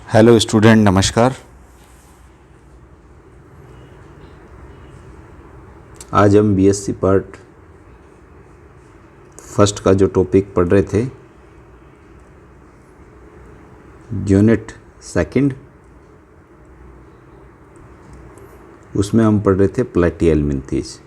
Hello student, नमस्कार। आज हम बीएससी पार्ट फर्स्ट का जो टॉपिक पढ़ रहे थे, यूनिट सेकंड, उसमें हम पढ़ रहे थे प्लेटिहेल्मिन्थेस।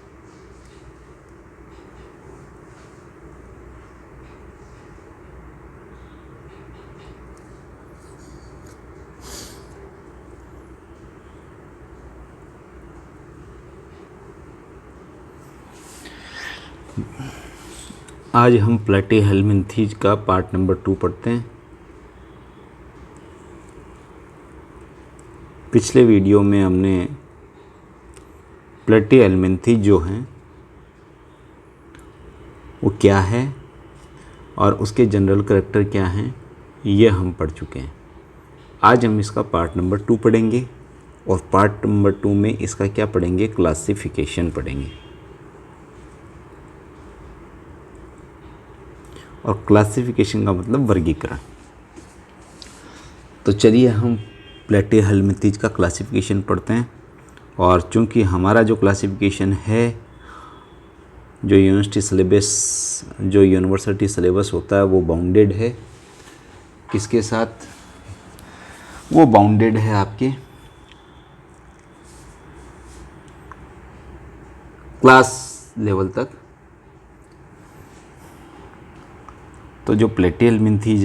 आज हम प्लेटिहेल्मिन्थेस का पार्ट नंबर 2 पढ़ते हैं। पिछले वीडियो में हमने प्लेटिहेल्मिन्थेस जो हैं वो क्या है और उसके जनरल कैरेक्टर क्या हैं, ये हम पढ़ चुके हैं। आज हम इसका पार्ट नंबर 2 पढ़ेंगे और पार्ट नंबर 2 में इसका क्या पढ़ेंगे, क्लासिफिकेशन पढ़ेंगे। और क्लासिफिकेशन का मतलब वर्गीकरण। तो चलिए हम प्लेटिहेल्मिन्थेस का क्लासिफिकेशन पढ़ते हैं। और चूंकि हमारा जो क्लासिफिकेशन है, जो यूनिवर्सिटी सिलेबस होता है, वो बाउंडेड है। किसके साथ? वो बाउंडेड है आपके क्लास लेवल तक। तो जो प्लेटिहेल्मिन्थेस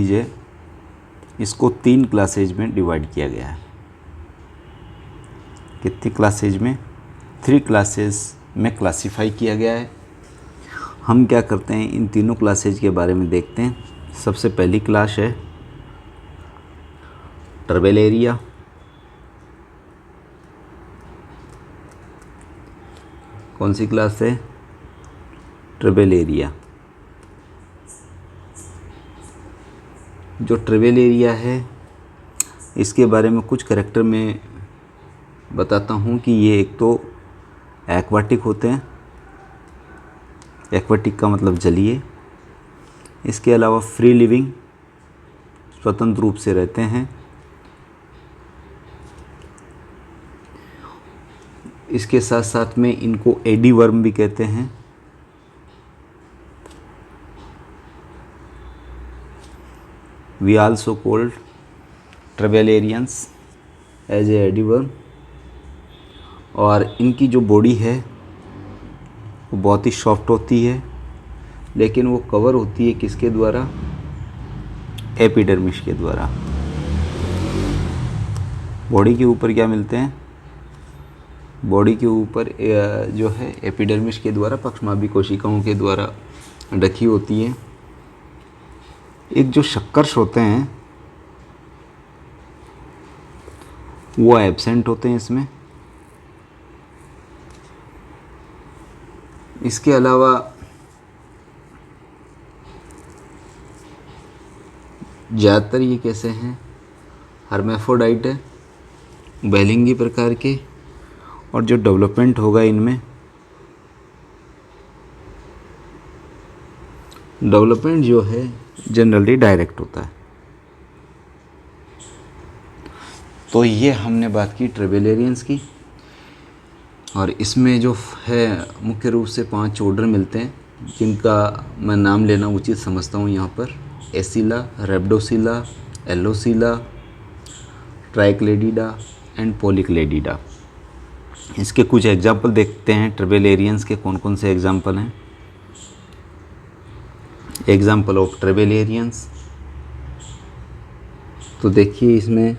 है, इसको 3 क्लासेज में डिवाइड किया गया है। कितनी क्लासेज में? 3 क्लासेज में क्लासिफाई किया गया है। हम क्या करते हैं, इन तीनों क्लासेज के बारे में देखते हैं। सबसे पहली क्लास है टर्बेलेरिया। कौन सी क्लास है? टर्बेलेरिया। जो ट्रेवेलेरिया है, इसके बारे में कुछ करैक्टर में बताता हूँ कि ये एक तो एक्वाटिक होते हैं। एक्वाटिक का मतलब जलीय। इसके अलावा फ्री लिविंग, स्वतंत्र रूप से रहते हैं। इसके साथ साथ में इनको एडी वर्म भी कहते हैं। We also called turbellarians as a eddy worm. और इनकी जो बॉडी है वो बहुत ही सॉफ्ट होती है, लेकिन वो कवर होती है किसके द्वारा? एपिडर्मिस के द्वारा। बॉडी के ऊपर क्या मिलते हैं? बॉडी के ऊपर जो है एपिडर्मिस के द्वारा पक्षमाभी कोशिकाओं के द्वारा ढकी होती है। एक जो शक्कर्स होते हैं वो एब्सेंट होते हैं इसमें। इसके अलावा ज़्यादातर ये कैसे हैं? हर्मेफ्रोडाइट है, बैलिंगी प्रकार के। और जो डेवलपमेंट होगा इनमें, डेवलपमेंट जो है जनरली डायरेक्ट होता है। तो ये हमने बात की ट्रेवेलेरियंस की। और इसमें जो है मुख्य रूप से 5 ऑर्डर मिलते हैं, जिनका मैं नाम लेना उचित समझता हूँ यहाँ पर। एसिला, रेप्डोसिला, एलोसिला, ट्राइक्लेडिडा एंड पॉलीक्लेडिडा। इसके कुछ एग्जाम्पल देखते हैं ट्रेवेलेरियंस के। कौन कौन से एग्जाम्पल हैं? Example of turbellarians. तो देखिए इसमें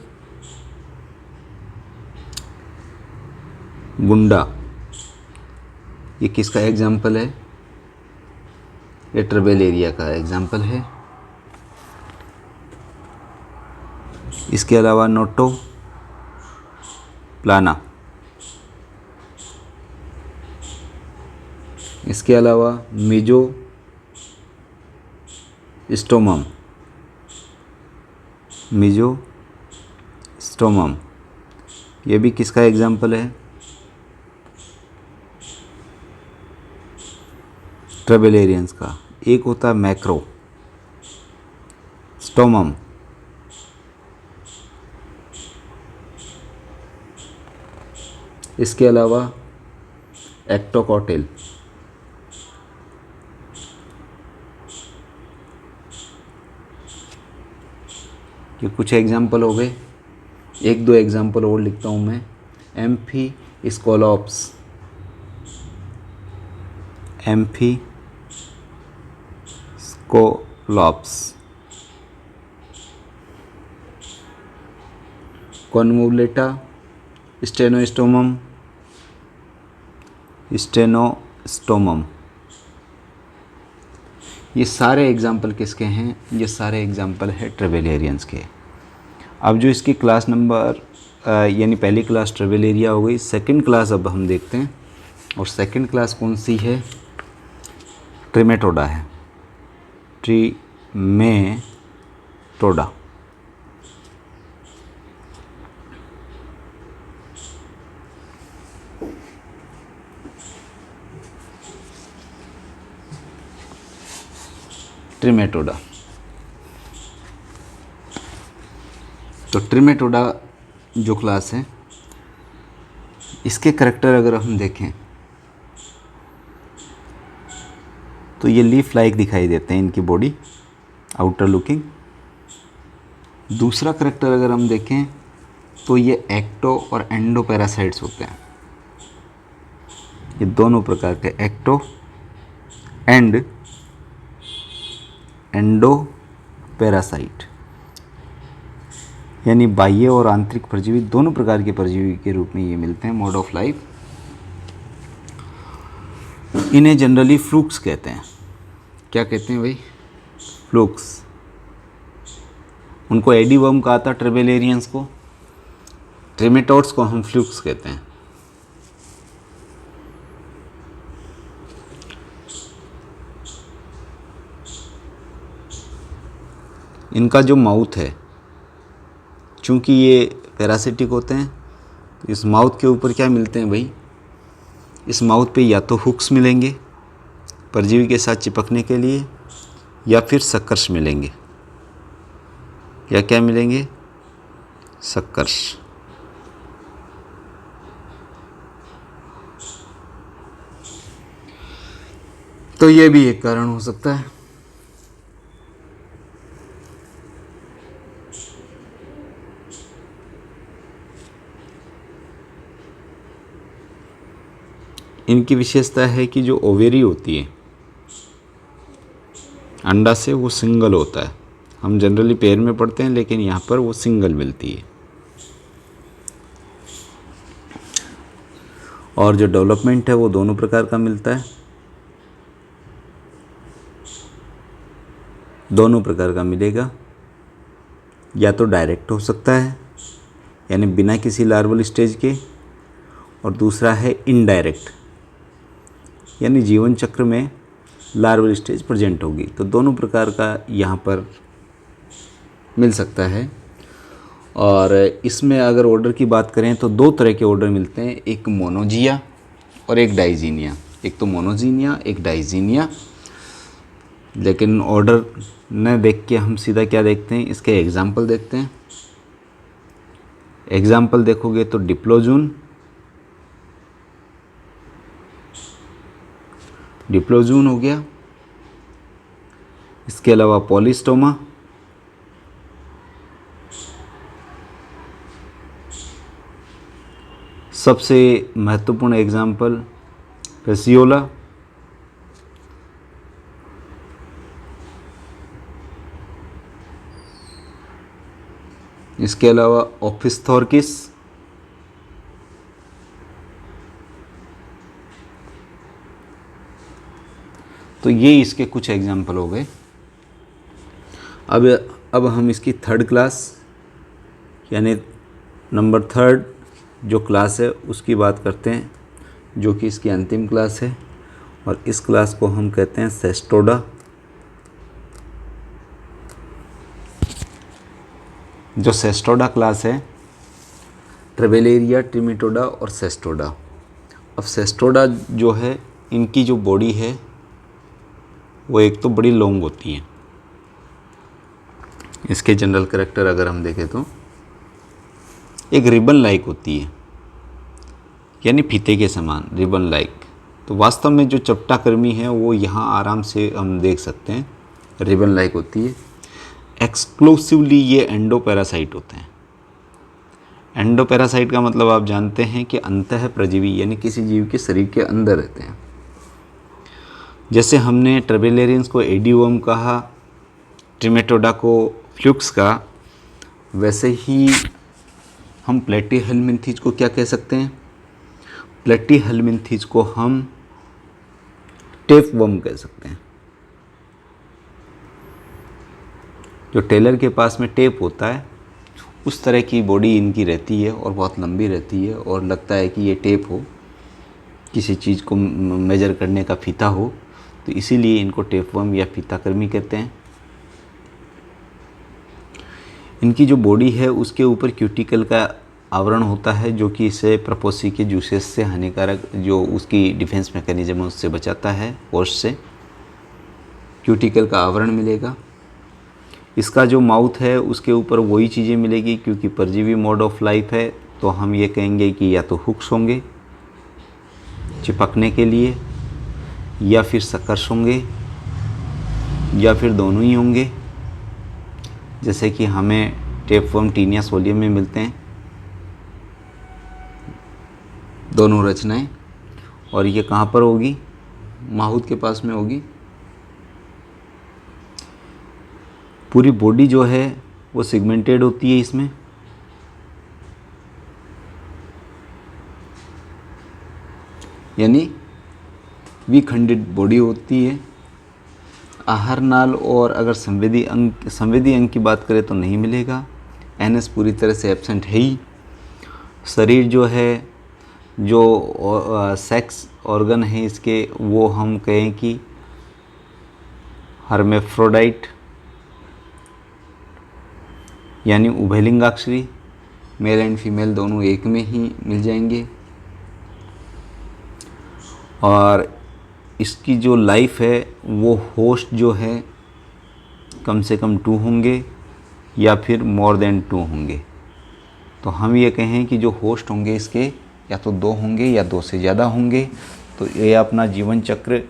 गुंडा, ये किसका एग्जाम्पल है? ये ट्रेवेलेरिया का एग्जाम्पल है। इसके अलावा नोटो प्लाना। इसके अलावा मिजो स्टोमम, ये भी किसका एग्जाम्पल है? ट्रेबेलेरियंस का। एक होता है मैक्रो स्टोमम, इसके अलावा एक्टोकॉटेल, ये कुछ एग्जाम्पल हो गए। एक दो एग्जाम्पल और लिखता हूँ मैं। Amphiscolops, Amphiscolops, Convoluta, Stenostomum, Stenostomum. ये सारे एग्जाम्पल किसके हैं? ये सारे एग्जाम्पल है ट्रेबेलेरियंस के। अब जो इसकी क्लास नंबर यानी पहली क्लास ट्रेबेलेरिया हो गई, सेकंड क्लास अब हम देखते हैं। और सेकंड क्लास कौन सी है? ट्रिमेटोडा है, ट्रिमेटोडा। ट्रिमेटोडा, तो ट्रिमेटोडा जो क्लास है, इसके करैक्टर अगर हम देखें तो ये लीफ लाइक दिखाई देते हैं, इनकी बॉडी आउटर लुकिंग। दूसरा करैक्टर अगर हम देखें तो ये एक्टो और एंडो पैरासाइट्स होते हैं। ये दोनों प्रकार के एक्टो एंड एंडो पैरासाइट, यानी बाह्य और आंतरिक परजीवी दोनों प्रकार के परजीवी के रूप में ये मिलते हैं। मोड ऑफ लाइफ, इन्हें जनरली फ्लूक्स कहते हैं। क्या कहते हैं भाई? फ्लूक्स। उनको एडीवर्म कहा था ट्रेबेलेरियंस को, ट्रिमेटोड्स को हम फ्लूक्स कहते हैं। इनका जो माउथ है, चूँकि ये पैरासिटिक होते हैं, तो इस माउथ के ऊपर क्या मिलते हैं भाई? इस माउथ पे या तो हुक्स मिलेंगे परजीवी के साथ चिपकने के लिए, या फिर सक्कर्स मिलेंगे। या क्या मिलेंगे? सक्कर्स। तो ये भी एक कारण हो सकता है। इनकी विशेषता है कि जो ओवेरी होती है अंडा से, वो सिंगल होता है। हम जनरली पेयर में पढ़ते हैं, लेकिन यहाँ पर वो सिंगल मिलती है। और जो डेवलपमेंट है वो दोनों प्रकार का मिलता है, दोनों प्रकार का मिलेगा। या तो डायरेक्ट हो सकता है, यानी बिना किसी लार्वल स्टेज के, और दूसरा है इनडायरेक्ट, यानी जीवन चक्र में लार्वल स्टेज प्रेजेंट होगी। तो दोनों प्रकार का यहाँ पर मिल सकता है। और इसमें अगर ऑर्डर की बात करें तो दो तरह के ऑर्डर मिलते हैं, एक मोनोजिया और एक डाइजीनिया। एक तो मोनोजीनिया, एक डाइजीनिया। लेकिन ऑर्डर न देख के हम सीधा क्या देखते हैं, इसके एग्जाम्पल देखते हैं। एग्जाम्पल देखोगे तो डिप्लोजून, डिप्लोजून हो गया। इसके अलावा पॉलीस्टोमा, सबसे महत्वपूर्ण एग्जाम्पल पेसियोला, इसके अलावा ओपिस्थोर्किस, तो ये इसके कुछ एग्जाम्पल हो गए। अब हम इसकी थर्ड क्लास यानी नंबर थर्ड जो क्लास है उसकी बात करते हैं, जो कि इसकी अंतिम क्लास है। और इस क्लास को हम कहते हैं सेस्टोडा। जो सेस्टोडा क्लास है, ट्रेबेलेरिया, ट्रिमेटोडा और सेस्टोडा। अब सेस्टोडा जो है, इनकी जो बॉडी है वो एक तो बड़ी लॉन्ग होती हैं। इसके जनरल कैरेक्टर अगर हम देखें तो एक रिबन लाइक होती है, यानी फीते के समान, रिबन लाइक। तो वास्तव में जो चपटा कृमि है वो यहाँ आराम से हम देख सकते हैं, रिबन लाइक होती है। एक्सक्लूसिवली ये एंडोपैरासाइट होते हैं। एंडोपैरासाइट का मतलब आप जानते हैं कि अंतः प्रजीवी, यानी किसी जीव के शरीर के अंदर रहते हैं। जैसे हमने ट्रेबेलेरियंस को एडीवर्म कहा, ट्रिमेटोडा को फ्लूक्स का, वैसे ही हम प्लेटीहेल्मिन्थीज को क्या कह सकते हैं? प्लेटीहेल्मिन्थीज को हम टेपवर्म कह सकते हैं। जो टेलर के पास में टेप होता है उस तरह की बॉडी इनकी रहती है और बहुत लंबी रहती है, और लगता है कि ये टेप हो, किसी चीज़ को मेजर करने का फीता हो, तो इसीलिए इनको टेपवर्म या फीताकृमि कहते हैं। इनकी जो बॉडी है उसके ऊपर क्यूटिकल का आवरण होता है, जो कि इसे प्रपोसी के जूसेस से हानिकारक जो उसकी डिफेंस मैकेनिज्म है उससे बचाता है, होस्ट से क्यूटिकल का आवरण मिलेगा। इसका जो माउथ है उसके ऊपर वही चीज़ें मिलेगी, क्योंकि परजीवी मोड ऑफ लाइफ है, तो हम ये कहेंगे कि या तो हुक्स होंगे चिपकने के लिए, या फिर सकर्स होंगे, या फिर दोनों ही होंगे, जैसे कि हमें टेपवर्म टीनिया सोलियम में मिलते हैं दोनों रचनाएं। और ये कहाँ पर होगी? माउथ के पास में होगी। पूरी बॉडी जो है वो सेगमेंटेड होती है इसमें, यानी विखंडित बॉडी होती है। आहार नाल और अगर संवेदी अंग की बात करें तो नहीं मिलेगा। एनएस पूरी तरह से एब्सेंट है ही। शरीर जो है, जो सेक्स ऑर्गन है इसके, वो हम कहें कि हर्मेफ्रोडाइट, यानी उभयलिंगाक्षरी, मेल एंड फीमेल दोनों एक में ही मिल जाएंगे। और इसकी जो लाइफ है वो होस्ट जो है कम से कम 2 होंगे या फिर मोर देन 2 होंगे। तो हम ये कहें कि जो होस्ट होंगे इसके या तो 2 होंगे या 2 से ज़्यादा होंगे। तो ये अपना जीवन चक्र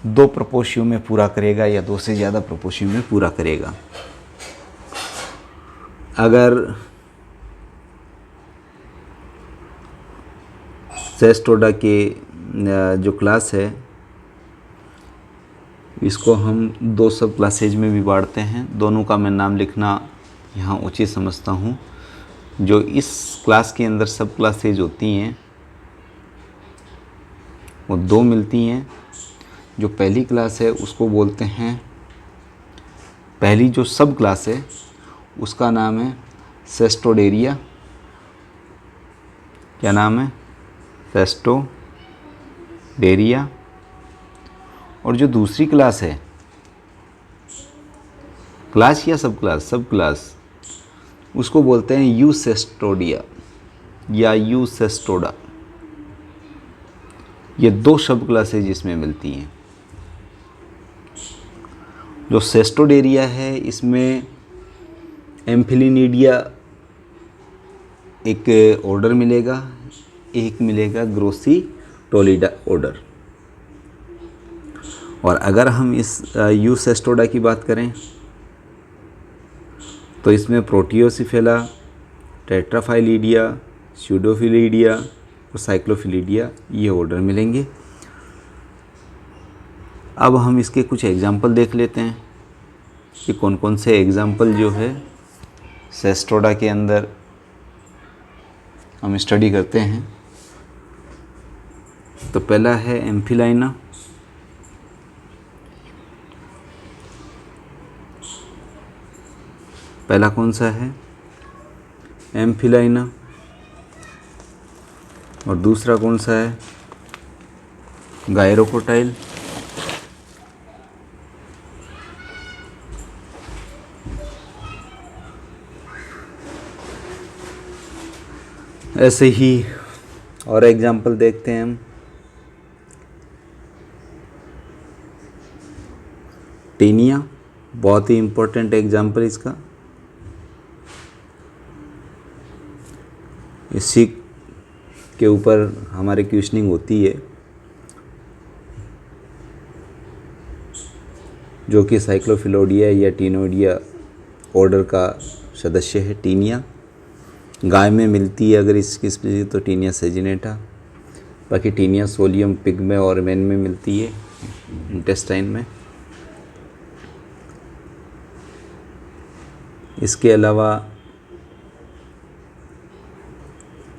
2 प्रपोशियों में पूरा करेगा या 2 से ज़्यादा प्रपोशियों में पूरा करेगा। अगर सेस्टोडा के जो क्लास है इसको हम 2 सब क्लासेज में भी बांटते हैं। दोनों का मैं नाम लिखना यहाँ उचित समझता हूँ। जो इस क्लास के अंदर सब क्लासेज होती हैं वो 2 मिलती हैं। जो पहली क्लास है उसको बोलते हैं, पहली जो सब क्लास है उसका नाम है सेस्टोडेरिया। क्या नाम है? सेस्टोडेरिया। और जो दूसरी क्लास है, क्लास या सब क्लास? सब क्लास, उसको बोलते हैं यूसेस्टोडिया या यूसेस्टोडा। ये 2 सब क्लासेज इसमें मिलती हैं। जो सेस्टोडेरिया है इसमें एम्फिलिनिडिया एक ऑर्डर मिलेगा, एक मिलेगा ग्रोसीटोलिडा ऑर्डर। और अगर हम इस यूसेस्टोडा की बात करें तो इसमें प्रोटियोसिफेला, टेट्राफाइलिडिया, स्यूडोफिलिडिया और साइक्लोफिलिडिया ये ऑर्डर मिलेंगे। अब हम इसके कुछ एग्जाम्पल देख लेते हैं कि कौन कौन से एग्जाम्पल जो है सेस्टोडा के अंदर हम स्टडी करते हैं। तो पहला है एम्फिलाइना। पहला कौन सा है? एम्फिलाइना। और दूसरा कौन सा है? गायरोकोटाइल। ऐसे ही और एग्जाम्पल देखते हैं हम। टीनिया, बहुत ही इम्पोर्टेंट एग्जाम्पल इसका। इसी के ऊपर हमारी क्वेश्चनिंग होती है, जो कि साइक्लोफिलोडिया या टीनोडिया ऑर्डर का सदस्य है। टीनिया गाय में मिलती है अगर इसकी स्पीशीज तो टीनिया सेजिनेटा। बाकी टीनिया सोलियम पिग में और मैन में मिलती है, इंटेस्टाइन में। इसके अलावा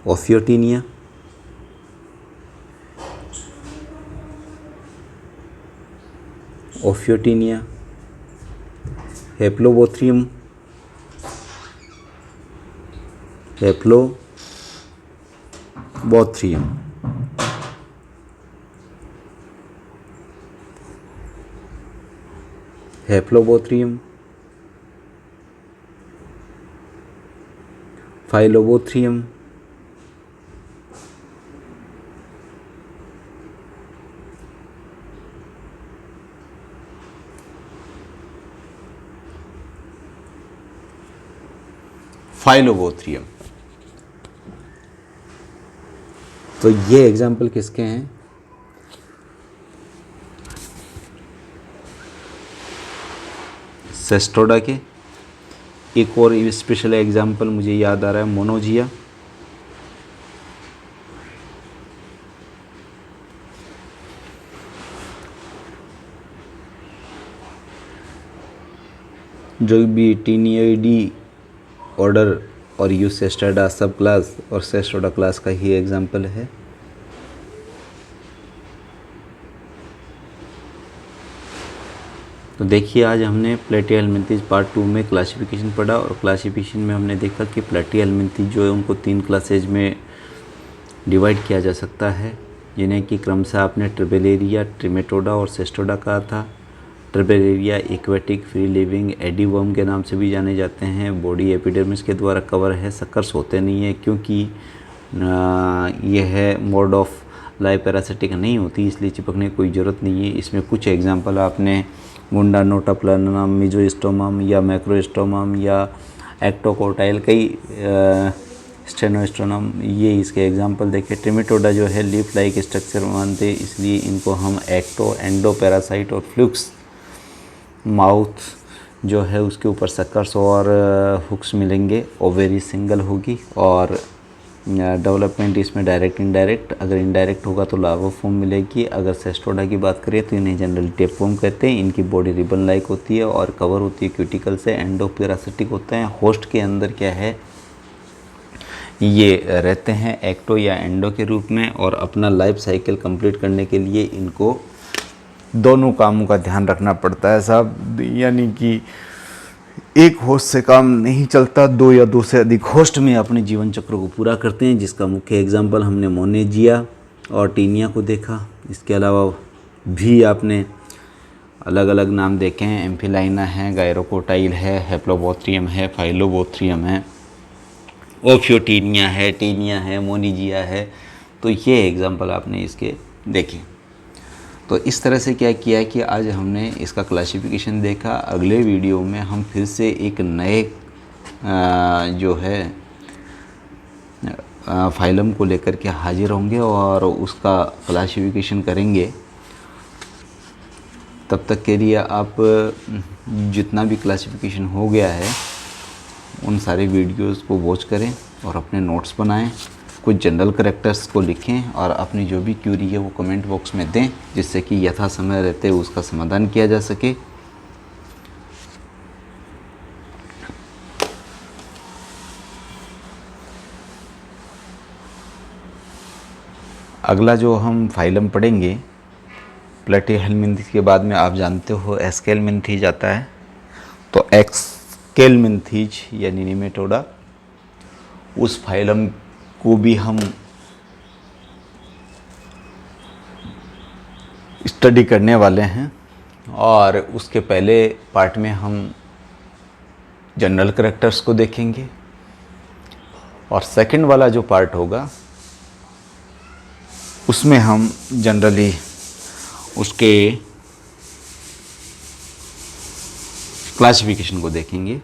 ओफियोटीनिया, ओफियोटीनिया, हेप्लोबोथ्रियम, हेप्लोबोथ्रियम, हेप्लोबोथ्रियम, फाइलोबोथ्रियम, फाइलोबोथ्रियम। तो ये एग्जाम्पल किसके हैं? सेस्टोडा के। एक और स्पेशल एग्जाम्पल मुझे याद आ रहा है, मोनोजिया। जो भी टीनियोइडी ऑर्डर और यूसेस्टोडा सब क्लास और सेस्टोडा क्लास का ही एग्जाम्पल है। तो देखिए, आज हमने प्लेटिहेल्मिन्थीज पार्ट 2 में क्लासिफिकेशन पढ़ा, और क्लासिफिकेशन में हमने देखा कि प्लेटिहेल्मिन्थीज जो है उनको 3 क्लासेज में डिवाइड किया जा सकता है, जिन्हें कि क्रमशः आपने ट्रिबेलेरिया, ट्रिमेटोडा और सेस्टोडा कहा था। ट्रिबेलेरिया एक्वेटिक, फ्री लिविंग, एडीवर्म के नाम से भी जाने जाते हैं। बॉडी एपिडर्मिस के द्वारा कवर है, सकर्स होते नहीं है क्योंकि यह मोड ऑफ लाइफ पैरासिटिक नहीं होती, इसलिए चिपकने की कोई ज़रूरत नहीं है। इसमें कुछ एग्जांपल आपने मुंडा नोटाप्लानम, मिजोस्टोमम या मैक्रोस्टोमम या एक्टोकोटाइल, कई स्टेनोस्टोनम, ये इसके एग्जांपल देखे। ट्रिमेटोडा जो है लीफ लाइक स्ट्रक्चर मानते, इसलिए इनको हम एक्टो, एंडो पैरासाइट और फ्लूक्स माउथ जो है उसके ऊपर सकर्स और हुक्स मिलेंगे। ओवेरी सिंगल होगी, और डेवलपमेंट इसमें डायरेक्ट इनडायरेक्ट, अगर इनडायरेक्ट होगा तो लार्वा फॉर्म मिलेगी। अगर सेस्टोडा की बात करें तो इन्हें जनरली टेप फॉर्म कहते हैं। इनकी बॉडी रिबन लाइक होती है और कवर होती है क्यूटिकल से। एंडो पैरासिटिक होते हैं, होस्ट के अंदर क्या है ये रहते हैं एक्टो या एंडो के रूप में, और अपना लाइफ साइकिल कंप्लीट करने के लिए इनको दोनों कामों का ध्यान रखना पड़ता है साहब। यानी कि एक होस्ट से काम नहीं चलता, 2 या 2 से अधिक होस्ट में अपने जीवन चक्र को पूरा करते हैं, जिसका मुख्य एग्जाम्पल हमने मोनेजिया और टीनिया को देखा। इसके अलावा भी आपने अलग अलग नाम देखे हैं, एम्फिलाइना है, गायरोकोटाइल है, हेप्लोबोथ्रियम है, फाइलोबोथ्रियम है, ओफियोटीनिया है, टीनिया है, मोनिजिया है। तो ये एग्जाम्पल आपने इसके देखे। तो इस तरह से क्या किया है कि आज हमने इसका क्लासिफिकेशन देखा। अगले वीडियो में हम फिर से एक नए जो है फाइलम को लेकर के हाजिर होंगे और उसका क्लासिफिकेशन करेंगे। तब तक के लिए आप जितना भी क्लासिफिकेशन हो गया है उन सारे वीडियोस को वॉच करें और अपने नोट्स बनाएं, कुछ जनरल करैक्टर्स को लिखें और अपनी जो भी क्यूरी है वो कमेंट बॉक्स में दें, जिससे कि यथा समय रहते उसका समाधान किया जा सके। अगला जो हम फाइलम पढ़ेंगे प्लेटिहेल्मिन्थीज के बाद में, आप जानते हो एस्केलमिन्थीज आता है। तो एक्सकेलमिन्थीज यानी निमेटोडा, उस फाइलम को भी हम स्टडी करने वाले हैं, और उसके पहले पार्ट में हम जनरल करैक्टर्स को देखेंगे, और सेकंड वाला जो पार्ट होगा उसमें हम जनरली उसके क्लासिफिकेशन को देखेंगे।